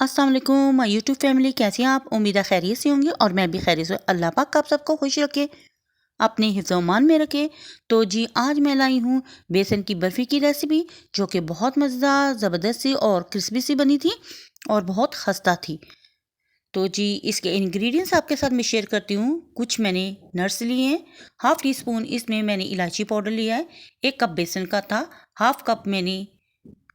अस्सलाम वालेकुम my YouTube family, कैसे हैं आप? उम्मीद है खैरियत से होंगे और मैं भी खैरियत से। अल्लाह पाक आप सबको खुश रखे, अपने हिफ्ज़-ओ-मान में रखे। तो जी आज मैं लाई हूँ बेसन की बर्फ़ी की रेसिपी, जो कि बहुत मज़ेदार, ज़बरदस्त सी और क्रिस्पी सी बनी थी और बहुत खस्ता थी। तो जी इसके इंग्रेडिएंट्स आपके साथ मैं शेयर करती हूँ। कुछ मैंने नट्स लिए हैं, हाफ़ टी स्पून इसमें मैंने इलायची पाउडर लिया है, 1 कप बेसन का था, हाफ़ कप मैंने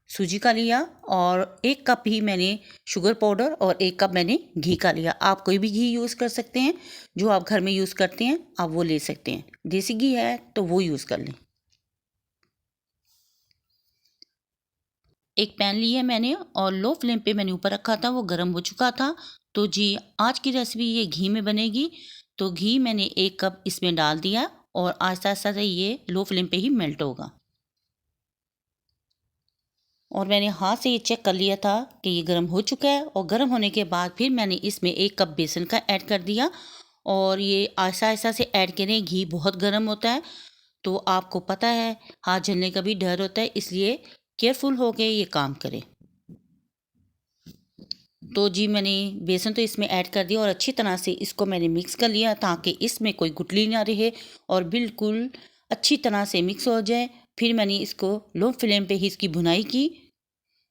सूजी का लिया और 1 कप ही मैंने शुगर पाउडर और 1 कप मैंने घी का लिया। आप कोई भी घी यूज़ कर सकते हैं, जो आप घर में यूज़ करते हैं आप वो ले सकते हैं। देसी घी है तो वो यूज़ कर लें। एक पैन लिया मैंने और लो फ्लेम पे मैंने ऊपर रखा था, वो गर्म हो चुका था। तो जी आज की रेसिपी ये घी में बनेगी। तो घी मैंने 1 कप इसमें डाल दिया और आहिस्ता-आहिस्ता से ये लो फ्लेम पे ही मेल्ट होगा। और मैंने हाथ से ये चेक कर लिया था कि ये गर्म हो चुका है और गर्म होने के बाद फिर मैंने इसमें 1 कप बेसन का ऐड कर दिया और ये आहिस्ता-आहिस्ता से ऐड करें। घी बहुत गर्म होता है, तो आपको पता है हाथ जलने का भी डर होता है, इसलिए केयरफुल होके ये काम करें। तो जी मैंने बेसन तो इसमें ऐड कर दिया और अच्छी तरह से इसको मैंने मिक्स कर लिया ताकि इसमें कोई गुठली ना रहे और बिल्कुल अच्छी तरह से मिक्स हो जाए। फिर मैंने इसको लो फ्लेम पे ही इसकी भुनाई की।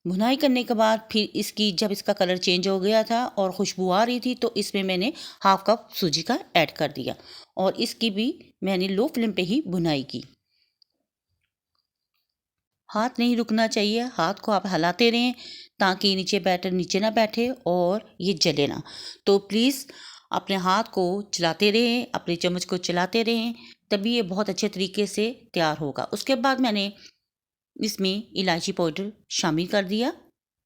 भुनाई करने के बाद फिर इसकी जब इसका कलर चेंज हो गया था और खुशबू आ रही थी, तो इसमें मैंने हाफ कप सूजी का ऐड कर दिया और इसकी भी मैंने लो फ्लेम पे ही भुनाई की। हाथ नहीं रुकना चाहिए, हाथ को आप हिलाते रहें ताकि नीचे बैटर नीचे ना बैठे और ये जले ना। तो प्लीज़ अपने हाथ को चलाते रहें, अपने चम्मच को चलाते रहें, तभी ये बहुत अच्छे तरीके से तैयार होगा। उसके बाद मैंने इसमें इलायची पाउडर शामिल कर दिया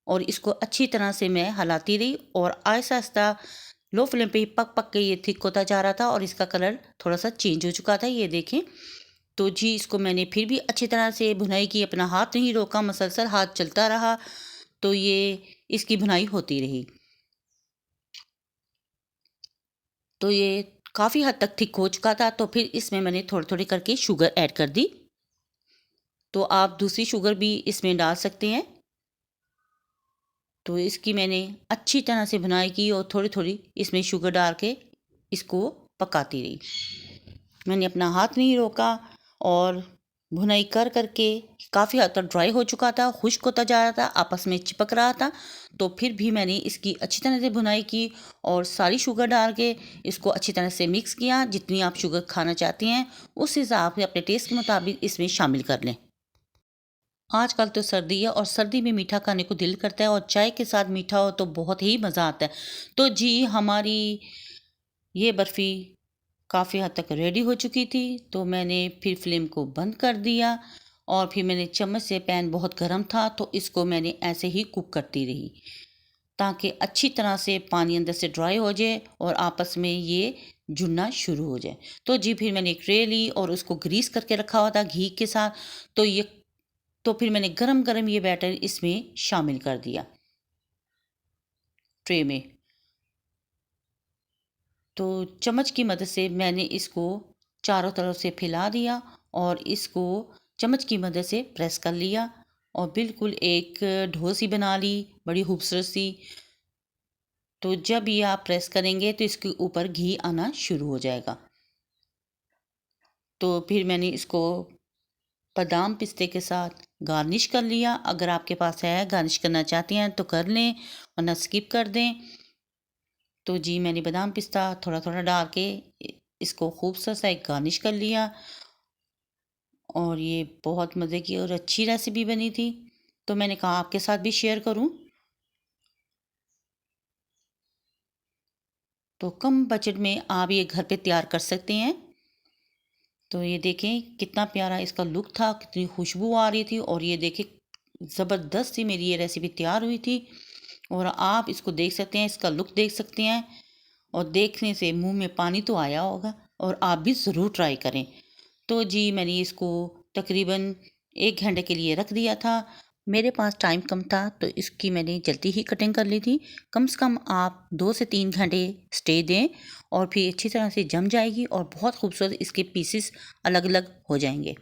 और इसको अच्छी तरह से मैं हिलाती रही और आहिस्ता-आहिस्ता लो फ्लेम पे ही पक-पक के ये थिक होता जा रहा था और इसका कलर थोड़ा-सा चेंज हो चुका था, ये देखें। तो जी इसको मैंने फिर भी अच्छी तरह से भुनाई की, अपना हाथ नहीं रोका, मसलसल हाथ चलता रहा, तो ये इसकी भुनाई होती रही। तो ये काफ़ी हद तक थिक हो चुका था, तो फिर इसमें मैंने थोड़ी-थोड़ी करके शुगर ऐड कर दी। तो आप दूसरी शुगर भी इसमें डाल सकते हैं। तो इसकी मैंने अच्छी तरह से भुनाई की और थोड़ी-थोड़ी इसमें शुगर डाल के इसको पकाती रही। मैंने अपना हाथ नहीं रोका और भुनाई कर के काफ़ी हद तक ड्राई हो चुका था, खुश्क होता जा रहा था, आपस में चिपक रहा था। तो फिर भी मैंने इसकी अच्छी तरह से भुनाई की और सारी शुगर डाल के इसको अच्छी तरह से मिक्स किया। जितनी आप शुगर खाना चाहती हैं, उस हिसाब से अपने टेस्ट के मुताबिक इसमें शामिल कर लें। आजकल तो सर्दी है और सर्दी में मीठा खाने को दिल करता है और चाय के साथ मीठा हो तो बहुत ही मज़ा आता है। तो जी हमारी ये बर्फ़ी काफ़ी हद तक रेडी हो चुकी थी, तो मैंने फिर फ्लेम को बंद कर दिया और फिर मैंने चम्मच से, पैन बहुत गर्म था तो इसको मैंने ऐसे ही कुक करती रही ताकि अच्छी तरह से पानी अंदर से ड्राई हो जाए और आपस में ये जुड़ना शुरू हो जाए। तो जी फिर मैंने एक ट्रे ली और उसको ग्रीस करके रखा हुआ था घी के साथ। तो ये तो फिर मैंने गरम-गरम ये बैटर इसमें शामिल कर दिया ट्रे में। तो चम्मच की मदद से मैंने इसको चारों तरफ से फैला दिया और इसको चम्मच की मदद से प्रेस कर लिया और बिल्कुल एक ढो सी बना ली, बड़ी खूबसूरत सी। तो जब ये आप प्रेस करेंगे तो इसके ऊपर घी आना शुरू हो जाएगा। तो फिर मैंने इसको बादाम पिस्ते के साथ गार्निश कर लिया। अगर आपके पास है, गार्निश करना चाहते हैं तो कर लें वरना स्किप कर दें। तो जी मैंने बादाम पिस्ता थोड़ा-थोड़ा डाल के इसको खूबसूरत सा एक गार्निश कर लिया और ये बहुत मज़े की और अच्छी रेसिपी बनी थी। तो मैंने कहा आपके साथ भी शेयर करूं। तो कम बजट में आप ये घर पे तैयार कर सकते हैं। तो ये देखें कितना प्यारा इसका लुक था, कितनी खुशबू आ रही थी और ये देखें ज़बरदस्त सी मेरी ये रेसिपी तैयार हुई थी। और आप इसको देख सकते हैं, इसका लुक देख सकते हैं और देखने से मुंह में पानी तो आया होगा और आप भी ज़रूर ट्राई करें। तो जी मैंने इसको तकरीबन 1 घंटे के लिए रख दिया था। मेरे पास टाइम कम था तो इसकी मैंने जल्दी ही कटिंग कर ली थी। कम से कम आप 2 से 3 घंटे स्टे दें और फिर अच्छी तरह से जम जाएगी और बहुत खूबसूरत इसके पीसेस अलग-अलग हो जाएंगे।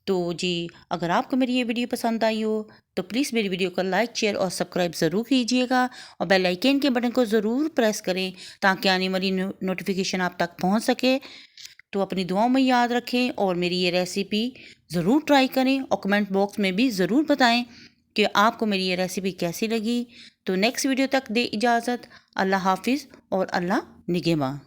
तो जी अगर आपको मेरी ये वीडियो पसंद आई हो तो प्लीज़ मेरी वीडियो को लाइक शेयर और सब्सक्राइब ज़रूर कीजिएगा और बेल आइकन के बटन को ज़रूर प्रेस करें ताकि आने वाली नोटिफिकेशन आप तक पहुंच सके। तो अपनी दुआओं में याद रखें और मेरी ये रेसिपी ज़रूर ट्राई करें और कमेंट बॉक्स में भी ज़रूर बताएं कि आपको मेरी ये रेसिपी कैसी लगी। तो नेक्स्ट वीडियो तक दे इजाज़त। अल्लाह हाफिज़ और अल्लाह निगहबान।